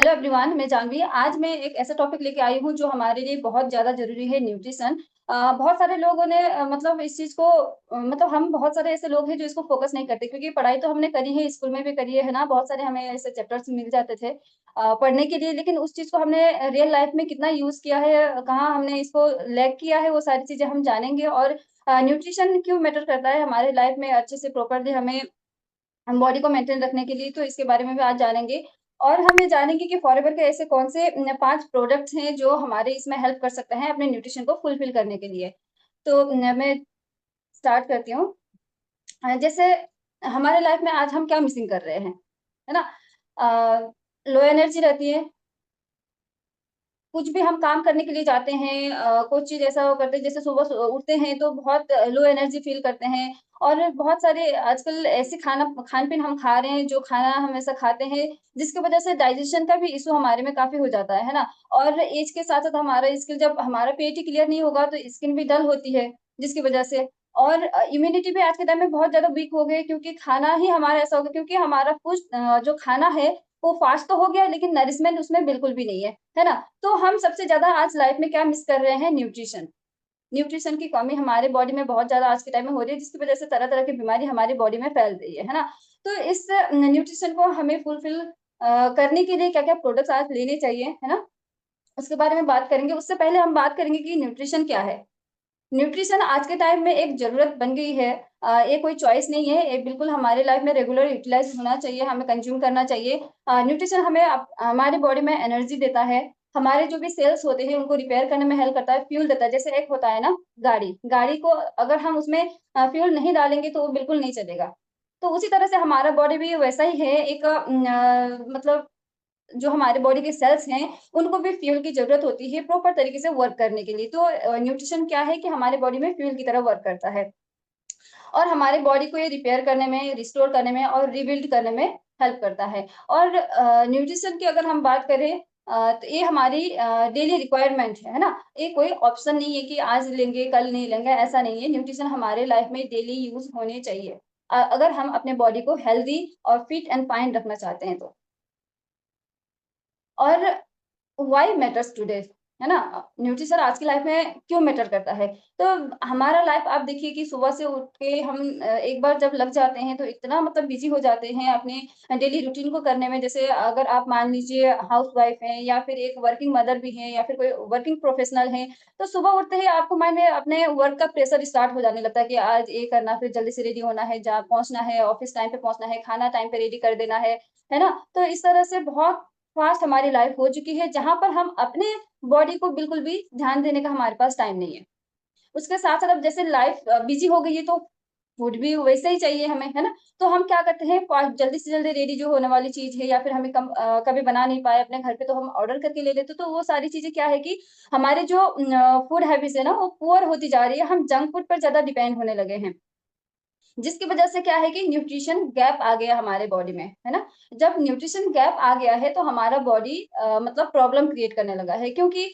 Hello everyone, मैं जानवी। आज मैं एक ऐसा टॉपिक लेके आई हूँ जो हमारे लिए बहुत ज़्यादा ज़रूरी है, न्यूट्रिशन। बहुत सारे लोगों ने मतलब इस चीज़ को मतलब हम बहुत सारे ऐसे लोग हैं जो इसको फ़ोकस नहीं करते, क्योंकि पढ़ाई तो हमने करी है, स्कूल में भी करी है ना? बहुत सारे हमें ऐसे चैप्टर्स मिल जाते थे पढ़ने के लिए, लेकिन उस चीज़ को हमने रियल लाइफ़ में कितना यूज़ किया है, कहाँ हमने इसको लैग किया है, वो सारी चीज़ें हम जानेंगे। और न्यूट्रिशन क्यों मैटर करता है हमारे लाइफ़ में अच्छे से प्रॉपर्ली हमें हम बॉडी को मेंटेन रखने के लिए, तो इसके बारे में भी आज जानेंगे। और हम ये जानेंगे कि फॉरएवर के ऐसे कौन से 5 प्रोडक्ट्स हैं जो हमारे इसमें हेल्प कर सकते हैं अपने न्यूट्रिशन को फुलफिल करने के लिए। तो मैं स्टार्ट करती हूँ। जैसे हमारे लाइफ में आज हम क्या मिसिंग कर रहे हैं, है ना? लो एनर्जी रहती है। कुछ भी हम काम करने के लिए जाते हैं, कुछ चीज़ ऐसा वो करते हैं, जैसे सुबह उठते हैं तो बहुत लो एनर्जी फ़ील करते हैं। और बहुत सारे आजकल ऐसे खान-पीन हम खा रहे हैं, जो खाना हम ऐसा खाते हैं जिसकी वज़ह से डाइजेशन का भी इश्यू हमारे में काफ़ी हो जाता है ना? और ऐज के साथ-साथ हमारा स्किन, जब हमारा पेट ही क्लियर नहीं होगा तो स्किन भी डल होती है, जिसकी वज़ह से। और इम्यूनिटी भी आज के टाइम में बहुत ज़्यादा वीक हो गई, क्योंकि खाना ही हमारा ऐसा हो गया, क्योंकि हमारा जो खाना है वो फास्ट तो हो गया, लेकिन नरिशमेंट उसमें बिल्कुल भी नहीं है ना? तो हम सबसे ज़्यादा आज लाइफ में क्या मिस कर रहे हैं? न्यूट्रिशन। न्यूट्रिशन की कमी हमारे बॉडी में बहुत ज़्यादा आज के टाइम में हो रही है, जिसकी वज़ह से तरह-तरह की बीमारी हमारी बॉडी में फैल रही है ना? तो इस न्यूट्रिशन को हमें फुलफिल करने के लिए क्या-क्या प्रोडक्ट्स आज लेने चाहिए, है ना? उसके बारे में बात करेंगे। उससे पहले हम बात करेंगे कि न्यूट्रिशन क्या है? न्यूट्रिशन आज के टाइम में एक ज़रूरत बन गई है। ये कोई चॉइस नहीं है, ये बिल्कुल हमारे लाइफ में रेगुलर यूटिलाइज़ होना चाहिए, हमें कंज़्यूम करना चाहिए। न्यूट्रिशन हमें हमारी बॉडी में एनर्जी देता है, हमारे जो भी सेल्स होते हैं उनको रिपेयर करने में हेल्प करता है, फ्यूल देता है। जैसे एक होता है ना गाड़ी, गाड़ी को अगर हम उसमें फ्यूल नहीं डालेंगे तो वो बिल्कुल नहीं चलेगा। तो उसी तरह से हमारा बॉडी भी वैसा ही है, एक मतलब जो हमारे बॉडी के सेल्स हैं, उनको भी फ्यूल की ज़रूरत होती है प्रॉपर तरीके से वर्क करने के लिए। तो न्यूट्रिशन क्या है कि हमारे बॉडी में फ्यूल की तरह वर्क करता है और हमारे बॉडी को ये रिपेयर करने में, रिस्टोर करने में और रिबिल्ड करने में हेल्प करता है। और न्यूट्रिशन की अगर हम बात करें, तो ये हमारी डेली रिक्वायरमेंट है ना? ये कोई ऑप्शन नहीं है कि आज लेंगे, कल नहीं लेंगे, ऐसा नहीं है। न्यूट्रिशन हमारे लाइफ में डेली यूज़ होने चाहिए। अगर हम अपने बॉडी को हेल्दी और फिट एंड फाइन रखना चाहते हैं तो। और व्हाई मैटर्स टुडे, है ना? न्यूट्रिशन आज की लाइफ में क्यों मैटर करता है? तो हमारा लाइफ आप देखिए कि सुबह से उठ के हम एक बार जब लग जाते हैं तो इतना मतलब बिज़ी हो जाते हैं अपने डेली रूटीन को करने में। जैसे अगर आप मान लीजिए हाउसवाइफ हैं या फिर एक वर्किंग मदर भी हैं या फिर कोई वर्किंग प्रोफेशनल हैं, तो सुबह उठते ही आपको माइंड में अपने वर्क का प्रेशर स्टार्ट हो जाने लगता है कि आज ये करना, फिर जल्दी से रेडी होना है, जहाँ पहुँचना है, ऑफ़िस टाइम पे पहुँचना है, खाना टाइम पे रेडी कर देना है ना? तो इस तरह से बहुत फ़ास्ट हमारी लाइफ़ हो चुकी है, जहाँ पर हम अपने बॉडी को बिल्कुल भी ध्यान देने का हमारे पास टाइम नहीं है। उसके साथ-साथ अब जैसे लाइफ़ बिज़ी हो गई है तो फूड भी वैसे ही चाहिए हमें, है ना? तो हम क्या करते हैं, जल्दी से जल्दी रेडी जो होने वाली चीज़ है या फिर हमें कभी बना नहीं पाए अपने घर पे तो हम ऑर्डर करके ले लेते हैं। तो वो सारी चीज़ें क्या है कि हमारे जो फूड हैबिट्स है ना वो पुअर होती जा रही है, हम जंक फूड पर ज़्यादा डिपेंड होने लगे हैं। जिसकी वजह से क्या है कि न्यूट्रिशन गैप आ गया हमारे बॉडी में, है ना? जब न्यूट्रिशन गैप आ गया है तो हमारा बॉडी मतलब प्रॉब्लम क्रिएट करने लगा है, क्योंकि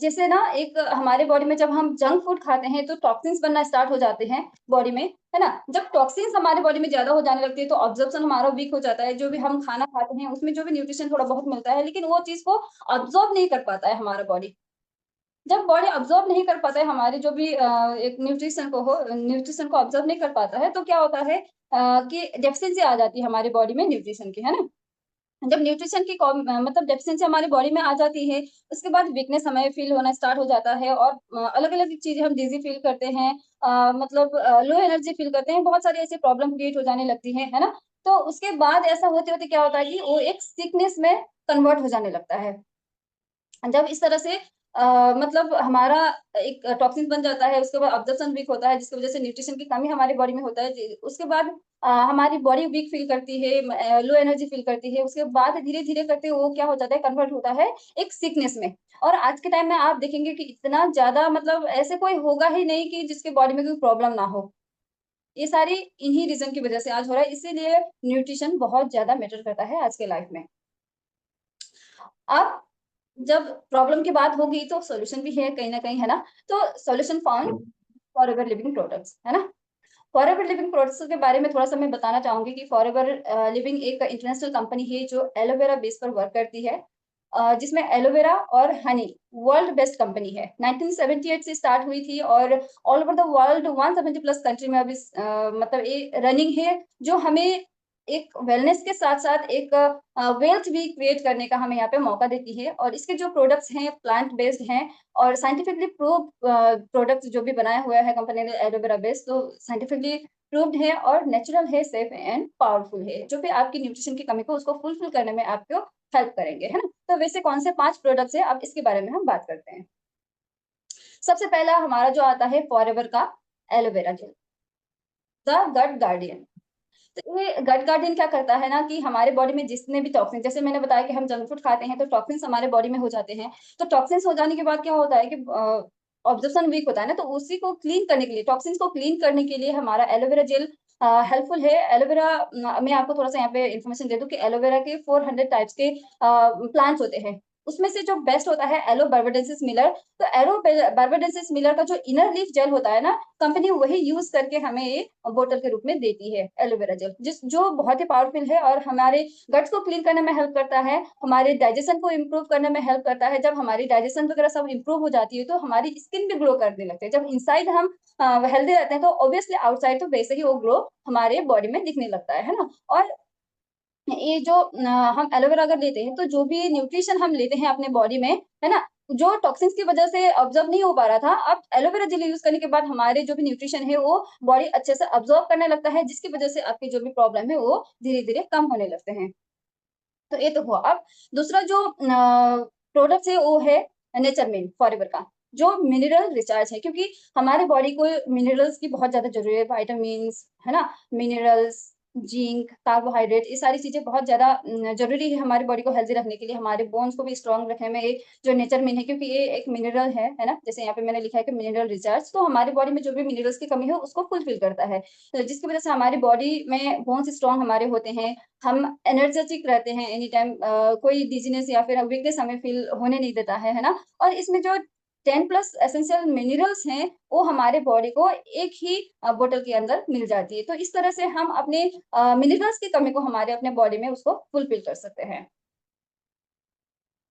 जैसे ना एक हमारे बॉडी में जब हम जंक फूड खाते हैं तो टॉक्सिन्स बनना स्टार्ट हो जाते हैं बॉडी में, है ना? जब टॉक्सिन्स हमारे बॉडी में ज़्यादा हो जाने लगती है तो अब्ज़ॉर्प्शन हमारा वीक हो जाता है, जो भी हम खाना खाते हैं उसमें जो भी न्यूट्रिशन थोड़ा बहुत मिलता है, लेकिन वो चीज़ को अब्ज़ॉर्ब नहीं कर पाता है हमारा बॉडी। जब बॉडी अब्ज़ॉर्ब नहीं कर पाता है हमारे जो भी एक न्यूट्रिशन को अब्ज़ॉर्ब नहीं कर पाता है, तो क्या होता है कि डेफ़िशिएंसी आ जाती है हमारी बॉडी में न्यूट्रिशन की, है ना? जब न्यूट्रिशन की मतलब डेफ़िशिएंसी हमारी बॉडी में आ जाती है, उसके बाद वीकनेस हमें फ़ील होना स्टार्ट हो जाता है और अलग-अलग चीज़ें हम डिज़ी फ़ील करते हैं, मतलब लो एनर्जी फ़ील करते हैं, बहुत सारी ऐसी प्रॉब्लम क्रिएट हो जाने लगती है ना? तो उसके बाद ऐसा होते-होते क्या होता है कि वो एक सिकनेस में कन्वर्ट हो जाने लगता है। जब इस तरह से मतलब हमारा एक टॉक्सिन बन जाता है, उसके बाद अब्ज़ॉर्प्शन वीक होता है, जिसकी वज़ह से न्यूट्रिशन की कमी हमारी बॉडी में होता है। उसके बाद हमारी बॉडी वीक फ़ील करती है, लो एनर्जी फ़ील करती है। उसके बाद धीरे-धीरे करके वो क्या हो जाता है, कन्वर्ट होता है एक सिकनेस में। और आज के टाइम में आप देखेंगे कि इतना ज़्यादा मतलब ऐसे कोई होगा ही नहीं कि जिसके बॉडी में कोई प्रॉब्लम ना हो। ये सारी इन्हीं रीज़न की वज़ह से आज हो रहा है, इसीलिए न्यूट्रिशन बहुत ज़्यादा मैटर करता है आज के लाइफ़ में। अब जब प्रॉब्लम की बात होगी तो सॉल्यूशन भी है कहीं न कहीं, है ना? तो solution found for ever living products, है ना? फॉरएवर लिविंग प्रोडक्ट्स के बारे में थोड़ा-सा मैं बताना चाहूँगी कि फॉरएवर लिविंग एक इंटरनेशनल कंपनी है जो एलोवेरा बेस पर वर्क करती है। जिसमें एलोवेरा और हनी वर्ल्ड बेस्ट कंपनी है। 1978 से स्टार्ट हुई थी और all over the world 170 plus country में अभी मतलब ये रनिंग है, जो हमें एक वेलनेस के साथ-साथ एक वेल्थ भी क्रिएट करने का हमें यहाँ पे मौका देती है और इसके जो प्रोडक्ट्स हैं प्लांट बेस्ड हैं और साइंटिफिकली प्रोडक्ट्स जो भी बनाया हुआ है कंपनी ने एलोवेरा बेस्ड, तो साइंटिफिकली प्रूव्ड है और नेचुरल है, सेफ एंड पावरफुल है, जो भी आपकी न्यूट्रिशन की कमी को उसको फुलफिल करने में आपको हेल्प करेंगे, है ना? तो वैसे कौन से 5 प्रोडक्ट्स हैं, अब इसके बारे में हम बात करते हैं। सबसे पहला हमारा जो आता है फॉरएवर का aloe vera gel, the gut guardian. तो ये गट गार्डियन क्या करता है ना कि हमारे बॉडी में जितने भी टॉक्सिन, जैसे मैंने बताया कि हम जंक फूड खाते हैं तो टॉक्सिन्स हमारे बॉडी में हो जाते हैं। तो टॉक्सिन्स हो जाने के बाद क्या होता है कि ऑब्जर्प्शन वीक होता है ना, तो उसी को क्लीन करने के लिए, टॉक्सिन्स को क्लीन करने के लिए हमारा एलोवेरा जेल हेल्पफुल है। एलोवेरा मैं आपको थोड़ा-सा यहाँ पे इन्फॉर्मेशन दे दूँ कि एलोवेरा के 400 टाइप्स के प्लांट्स होते हैं। उसमें से जो बेस्ट होता है एलो बर्बाडेंसिस मिलर। तो एलो बर्बाडेंसिस मिलर का जो इनर लीफ जेल होता है ना, कंपनी वही यूज़ करके हमें ये बोतल के रूप में देती है एलोवेरा जेल, जिस जो बहुत ही पावरफुल है और हमारे गट्स को क्लीन करने में हेल्प करता है, हमारे डाइजेशन को इम्प्रूव करने में हेल्प करता है। जब हमारी डाइजेशन वगैरह सब इम्प्रूव हो जाती है, तो हमारी स्किन भी ग्लो करने लगते हैं। जब इनसाइड हम हेल्दी रहते हैं, तो ऑब्वियसली आउटसाइड तो वैसे ही वो ग्लो हमारे बॉडी में दिखने लगता है ना? और ये जो हम एलोवेरा अगर लेते हैं, तो जो भी न्यूट्रिशन हम लेते हैं अपने बॉडी में, है ना? जो टॉक्सिन्स की वजह से ऑब्ज़र्व नहीं हो पा रहा था, अब एलोवेरा जेल यूज़ करने के बाद हमारे जो भी न्यूट्रिशन है, वो बॉडी अच्छे से अब्ज़ॉर्ब करने लगता है, जिसकी वजह से आपकी जो भी प्रॉब्लम है, वो धीरे-धीरे कम होने लगते हैं। तो ये तो हुआ। अब दूसरा जो प्रोडक्ट है, वो है नेचरमेंट फॉरएवर का, जो मिनरल रिचार्ज है, क्योंकि हमारे बॉडी को मिनरल्स की बहुत ज़्यादा ज़रूरी है, विटामिन्स, है ना? मिनरल्स, जिंक, कार्बोहाइड्रेट, ये सारी चीज़ें बहुत ज़्यादा ज़रूरी है हमारी बॉडी को हेल्दी रखने के लिए, हमारे बोन्स को भी स्ट्रॉन्ग रखने में। ये जो नेचरमेंट है, क्योंकि ये एक मिनरल है ना? जैसे यहाँ पे मैंने लिखा है कि मिनरल रिचार्ज, तो हमारी बॉडी में जो भी मिनरल्स की कमी है, उसको फुलफिल करता है। तो जिसकी वजह से हमारी बॉडी में बोन्स स्ट्रॉन्ग हमारे होते हैं, हम एनर्जेटिक रहते हैं एनी टाइम, कोई डिज़ीनेस या फिर वीकनेस हमें फ़ील होने नहीं देता है ना? और इसमें जो 10 प्लस एसेंशियल मिनरल्स हैं, वो हमारे बॉडी को एक ही बोतल के अंदर मिल जाती है। तो इस तरह से हम अपने मिनरल्स की कमी को हमारे अपने बॉडी में उसको फुलफिल कर सकते हैं।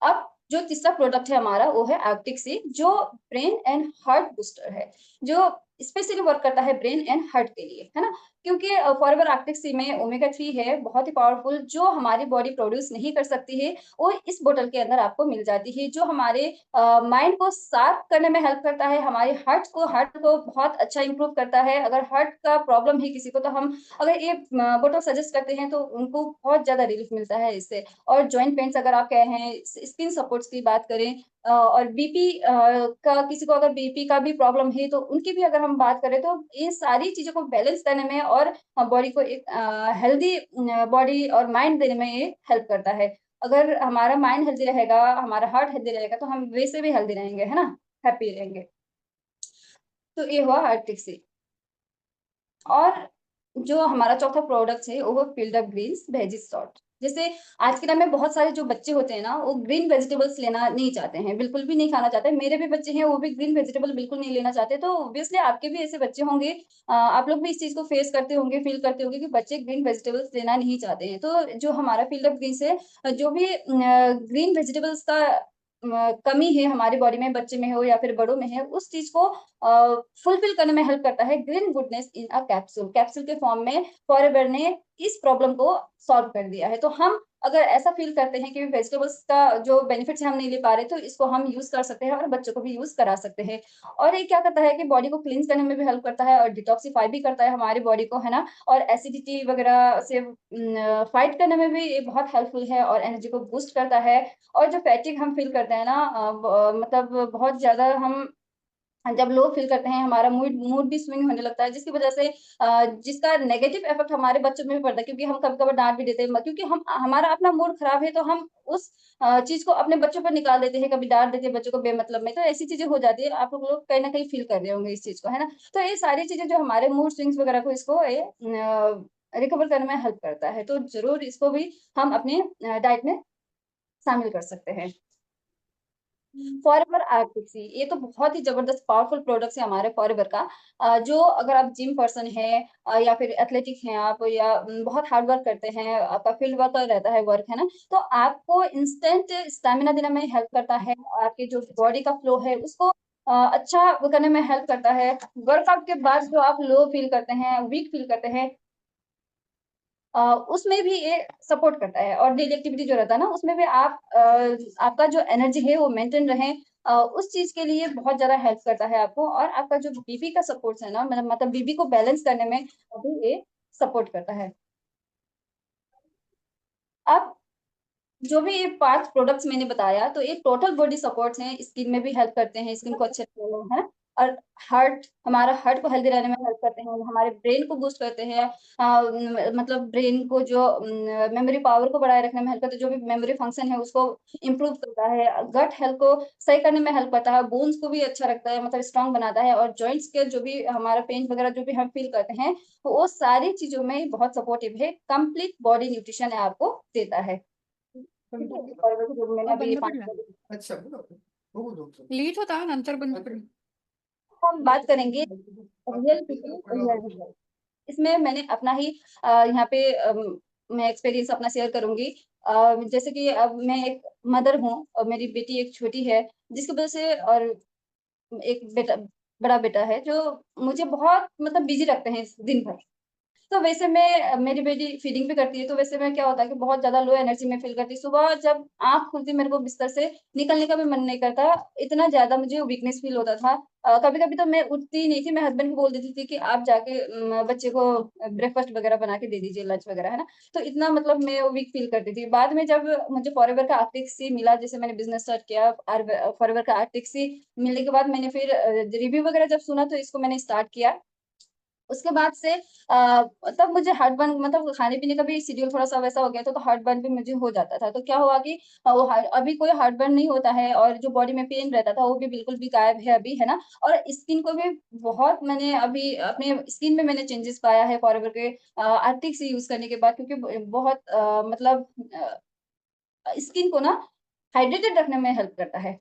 अब जो तीसरा प्रोडक्ट है हमारा, वो है आर्टिक सी, जो ब्रेन एंड हार्ट बूस्टर है, जो स्पेशली वर्क करता है ब्रेन एंड हार्ट के लिए, है ना? क्योंकि फॉरएवर आर्टिक सी में ओमेगा 3 है, बहुत ही पावरफुल, जो हमारी बॉडी प्रोड्यूस नहीं कर सकती है, वो इस बोतल के अंदर आपको मिल जाती है, जो हमारे माइंड को शार्प करने में हेल्प करता है, हमारे हार्ट को बहुत अच्छा इम्प्रूव करता है। अगर हार्ट का प्रॉब्लम है किसी को, तो हम अगर ये बोतल सजेस्ट करते हैं, तो उनको बहुत ज़्यादा रिलीफ मिलता है इससे। और जॉइंट पेन्स अगर आप कह रहे हैं, स्किन सपोर्ट्स की बात करें, और बीपी का किसी को अगर बीपी का भी प्रॉब्लम है, तो उनकी भी अगर हम बात करें, तो ये सारी चीज़ों को बैलेंस करने में और बॉडी को एक हेल्दी बॉडी और माइंड देने में ये हेल्प करता है। अगर हमारा माइंड हेल्दी रहेगा, हमारा हार्ट हेल्दी रहेगा, तो हम वैसे भी हेल्दी रहेंगे, है ना? हैप्पी रहेंगे। तो ये हुआ हार्ट टिक्सी। और जो हमारा चौथा प्रोडक्ट है, वो field of greens veggies sort. जैसे आज के टाइम में बहुत सारे जो बच्चे होते हैं ना, वो ग्रीन वेजिटेबल्स लेना नहीं चाहते हैं, बिल्कुल भी नहीं खाना चाहते। मेरे भी बच्चे हैं, वो भी ग्रीन वेजिटेबल बिल्कुल नहीं लेना चाहते। तो ऑब्वियसली आपके भी ऐसे बच्चे होंगे, आप लोग भी इस चीज़ को फेस करते होंगे, फील करते होंगे कि बच्चे ग्रीन वेजिटेबल्स लेना नहीं चाहते हैं। तो जो हमारा फील्ड ऑफ ग्रीन्स है, जो भी ग्रीन वेजिटेबल्स का कमी है हमारी बॉडी में, बच्चे में हो या फिर बड़ों में है, उस चीज़ को फुलफिल करने में हेल्प करता है green goodness in a capsule. Capsule के फॉर्म में फॉरएवर ने इस प्रॉब्लम को सॉल्व कर दिया है। तो हम अगर ऐसा फील करते हैं कि वेजिटेबल्स का जो बेनिफिट्स हम नहीं ले पा रहे, तो इसको हम यूज़ कर सकते हैं और बच्चों को भी यूज़ करा सकते हैं। और ये क्या करता है कि बॉडी को क्लींस करने में भी हेल्प करता है और डिटॉक्सिफाई भी करता है हमारी बॉडी को, है ना? और एसिडिटी वगैरह से फाइट करने में भी ये बहुत हेल्पफुल है और एनर्जी को बूस्ट करता है। और जो फैटिग हम फील करते हैं ना, मतलब बहुत ज़्यादा हम जब लो फील करते हैं, हमारा मूड मूड भी स्विंग होने लगता है, जिसकी वजह से जिसका नेगेटिव इफेक्ट हमारे बच्चों में भी पड़ता है, क्योंकि हम कभी-कभार डाँट भी देते हैं, क्योंकि हम हमारा अपना मूड खराब है, तो हम उस चीज़ को अपने बच्चों पर निकाल देते हैं, कभी डाँट देते हैं बच्चों को बेमतलब में, तो ऐसी चीज़ें हो जाती है। आप लोग कहीं न कहीं फील कर रहे होंगे इस चीज़ को, है ना? तो ये सारी चीज़ें जो हमारे मूड स्विंग्स वगैरह को इसको रिकवर करने में हेल्प करता है, तो ज़रूर इसको भी हम अपने डाइट में शामिल कर सकते हैं। फॉरएवर आर्टिक सी, ये तो बहुत ही ज़बरदस्त पावरफुल प्रोडक्ट्स है हमारे फॉरएवर का। जो अगर आप जिम पर्सन हैं या फिर एथलेटिक हैं आप या बहुत हार्ड वर्क करते हैं, आपका फील्ड वर्क रहता है वर्क, है ना? तो आपको इंस्टेंट स्टैमिना देने में हेल्प करता है, आपके जो बॉडी का फ्लो है उसको अच्छा वो करने में हेल्प करता है। वर्कआउट के बाद जो आप लो फील करते हैं, वीक फील करते हैं, अ, उसमें भी ये सपोर्ट करता है और डेली एक्टिविटी जो रहता है ना, उसमें भी आपका जो एनर्जी है वो मेंटेन रहे, उस चीज़ के लिए बहुत ज़्यादा हेल्प करता है आपको और आपका जो बीपी का सपोर्ट्स है ना, मतलब बीपी को बैलेंस करने में भी ये सपोर्ट करता है। अब जो भी ये 5 प्रोडक्ट्स मैंने बताया, तो ये टोटल बॉडी सपोर्ट्स हैं, स्किन में भी हेल्प करते हैं, स्किन को अच्छे रखने में, है ना? और हमारा हार्ट को हेल्दी रहने में हेल्प करते हैं, हमारे ब्रेन को बूस्ट करते हैं, मतलब ब्रेन को जो मेमोरी पावर को बढ़ाए रखने में हेल्प करते हैं, जो भी मेमोरी फंक्शन है उसको इम्प्रूव करता है, गट हेल्थ को सही करने में हेल्प करता है, बोन्स को भी अच्छा रखता है, मतलब स्ट्रॉन्ग बनाता है और जॉइंट्स के जो भी हमारा पेन वगैरह जो भी हम फील करते हैं, तो वो सारी चीज़ों में बहुत सपोर्टिव है, कंप्लीट बॉडी न्यूट्रिशन आपको देता है। ठीक है? और वैसे जो मैंने अभी बंद 5 पडला अच्छा लीट होता नंतर बंद पडला हम बात करेंगे रियल पीपल रियल रिजल्ट। इसमें मैंने अपना ही यहाँ पे मैं एक्सपीरियंस अपना शेयर करूँगी। जैसे कि अब मैं एक मदर हूँ और मेरी बेटी एक छोटी है, जिसकी वजह से और एक बेटा बड़ा बेटा है, जो मुझे बहुत मतलब बिज़ी रखते हैं इस दिन भर। तो वैसे मैं मेरी बेटी फीडिंग भी करती है, तो वैसे में क्या होता है कि बहुत ज़्यादा लो एनर्जी में फ़ील करती हूँ। सुबह जब आँख खुलती मेरे को बिस्तर से निकलने का भी मन नहीं करता, इतना ज़्यादा मुझे वीकनेस फ़ील होता था। कभी-कभी तो मैं उठती ही नहीं थी, मैं हस्बैंड को बोल देती थी कि आप जाके बच्चे को ब्रेकफ़ास्ट वग़ैरह बना के दे दीजिए, लंच वग़ैरह, है ना? तो इतना मतलब मैं वीक फ़ील करती थी। बाद में जब मुझे फॉरएवर का आर्टिक सी मिला, जैसे मैंने बिज़नेस स्टार्ट किया, फॉरएवर का आर्टिक सी मिलने के बाद मैंने फिर रिव्यू वग़ैरह जब सुना तो इसको मैंने स्टार्ट किया। उसके बाद से तब मुझे हार्टबर्न मतलब खाने-पीने का भी शेड्यूल थोड़ा-सा वैसा हो गया था, तो हार्टबर्न भी मुझे हो जाता था। तो क्या हुआ कि वो हा अभी कोई हार्टबर्न नहीं होता है और जो बॉडी में पेन रहता था, वो भी बिल्कुल भी गायब है अभी, है ना? और स्किन को भी बहुत मैंने अभी अपने स्किन में मैंने चेंजेस पाया है फॉरएवर के आर्टिक से यूज़ करने के बाद क्योंकि बहुत मतलब स्किन को ना हाइड्रेटेड रखने में हेल्प करता है।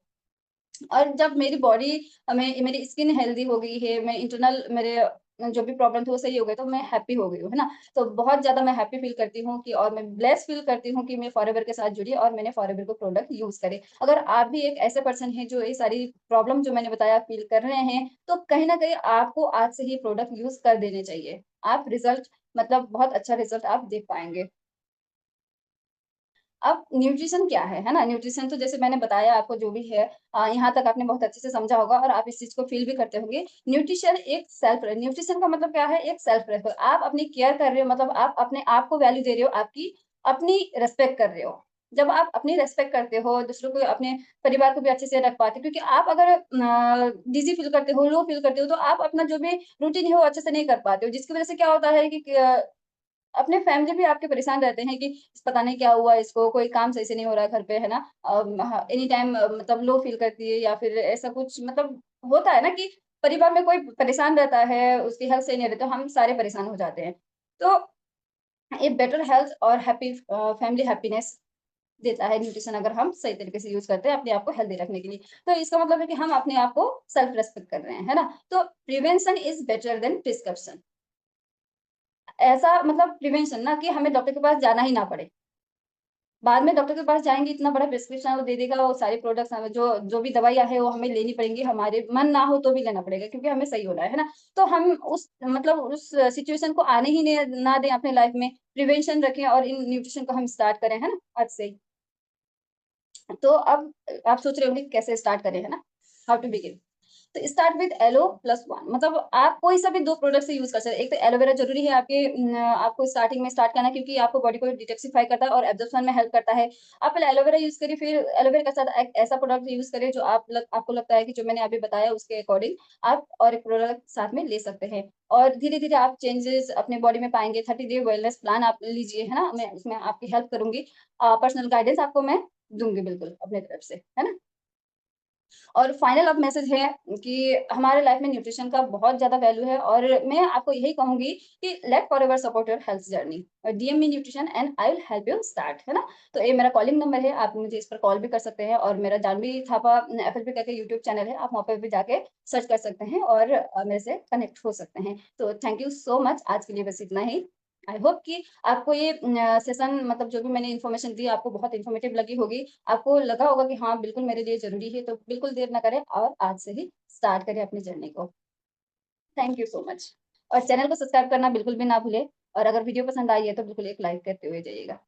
और जब मेरी बॉडी में मेरी स्किन हेल्दी हो गई है, मैं इंटरनल मेरे जो भी प्रॉब्लम थी वो सही हो गई, तो मैं हैप्पी हो गई हूँ, है ना? तो बहुत ज़्यादा मैं हैप्पी फ़ील करती हूँ कि और मैं ब्लेस्ड फ़ील करती हूँ कि मैं फॉरएवर के साथ जुड़ी और मैंने फॉरएवर को प्रोडक्ट यूज़ करे। अगर आप भी एक ऐसे पर्सन हैं जो ये सारी प्रॉब्लम जो मैंने बताया फ़ील कर रहे हैं, तो कहीं न कहीं आपको आज से ही प्रोडक्ट यूज़ कर देने चाहिए। आप रिज़ल्ट मतलब बहुत अच्छा रिज़ल्ट आप देख पाएँगे। अब न्यूट्रिशन क्या है ना? न्यूट्रिशन तो जैसे मैंने बताया आपको जो भी है यहाँ तक आपने बहुत अच्छे से समझा होगा और आप इस चीज़ को फ़ील भी करते होंगे। न्यूट्रिशन का मतलब क्या है? एक सेल्फ रेस्पेक्ट आप अपनी केयर कर रहे हो मतलब आप अपने आप को वैल्यू दे रहे हो, आपकी अपनी रिस्पेक्ट कर रहे हो। जब आप अपनी रिस्पेक्ट करते हो, दूसरों को अपने परिवार को भी अच्छे से रख पाते हो क्योंकि आप अगर डिज़ी फ़ील करते हो, लो फ़ील करते हो, तो आप अपना जो भी रूटीन है वो अच्छे से नहीं कर पाते हो, जिसकी वज़ह से क्या होता है कि अपने फैमिली भी आपके परेशान रहते हैं कि पता नहीं क्या हुआ इसको, कोई काम सही से नहीं हो रहा है घर पे, है ना? एनी टाइम मतलब लो फ़ील करती है या फिर ऐसा कुछ मतलब होता है ना कि परिवार में कोई परेशान रहता है, उसकी हेल्थ सही नहीं रहती, तो हम सारे परेशान हो जाते हैं। तो ये बेटर हेल्थ और फैमिली हैप्पीनेस देता है न्यूट्रिशन अगर हम सही तरीके से यूज़ करते हैं अपने आप को हेल्दी रखने के लिए। तो इसका मतलब है कि हम अपने आप को सेल्फ रिस्पेक्ट कर रहे हैं, है ना? तो prevention is better than prescription. ऐसा मतलब प्रिवेंशन ना कि हमें डॉक्टर के पास जाना ही ना पड़े। बाद में डॉक्टर के पास जाएँगे इतना बड़ा प्रिस्क्रिप्शन वो दे देगा, वो सारी प्रोडक्ट्स हमें जो जो भी दवाइयाँ हैं वो हमें लेनी पड़ेंगी, हमारे मन ना हो तो भी लेना पड़ेगा क्योंकि हमें सही होना है ना? तो हम उस मतलब उस सिचुएशन को आने ही ने ना दें अपने लाइफ में, प्रिवेंशन रखें और इन न्यूट्रिशन को हम स्टार्ट करें, है ना? आज से ही। तो अब आप सोच रहे होंगे कि कैसे स्टार्ट करें, है ना? How to begin? तो स्टार्ट विथ एलो प्लस 1 मतलब आप कोई सा भी 2 प्रोडक्ट से यूज़ कर सकते हैं। एक तो एलोवेरा ज़रूरी है आपको स्टार्टिंग में स्टार्ट करना है क्योंकि आपको बॉडी को डिटॉक्सिफाई करता है और एब्ज़ॉर्प्शन में हेल्प करता है। आप पहले एलोवेरा यूज़ करिए फिर एलोवेरा के साथ एक ऐसा प्रोडक्ट यूज़ करिए जो आपको लगता है कि जो मैंने अभी बताया उसके अकॉर्डिंग आप और एक प्रोडक्ट साथ में ले सकते हैं। और धीरे-धीरे आप चेंजेज़ अपने बॉडी में पाएँगे। 30 डे वेलनेस प्लान आप लीजिए, है ना? मैं उसमें आपकी हेल्प करूँगी। पर्सनल गाइडेंस आपको मैं दूँगी बिल्कुल अपनी तरफ से, है ना? और फाइनल अब मैसेज है कि हमारे लाइफ में न्यूट्रिशन का बहुत ज़्यादा वैल्यू है और मैं आपको यही कहूँगी कि let Forever support your health journey. DM me nutrition and I will help you start, है ना? तो ये मेरा कॉलिंग नंबर है, आप मुझे इस पर कॉल भी कर सकते हैं और मेरा जानवी थापा एफएलपी करके यूट्यूब चैनल है, आप वहाँ पे भी जाके सर्च कर सकते हैं और मेरे से कनेक्ट हो सकते हैं। तो थैंक यू सो मच, आज के लिए बस इतना ही। आई होप कि आपको ये सेशन मतलब जो भी मैंने इन्फॉर्मेशन दी आपको बहुत इन्फॉर्मेटिव लगी होगी। आपको लगा होगा कि हाँ, बिल्कुल मेरे लिए ज़रूरी है, तो बिल्कुल देर ना करें और आज से ही स्टार्ट करें अपनी जर्नी को। थैंक यू सो मच और चैनल को सब्सक्राइब करना बिल्कुल भी ना भूलें और अगर वीडियो पसंद आई है तो बिल्कुल एक लाइक करते हुए जाइएगा।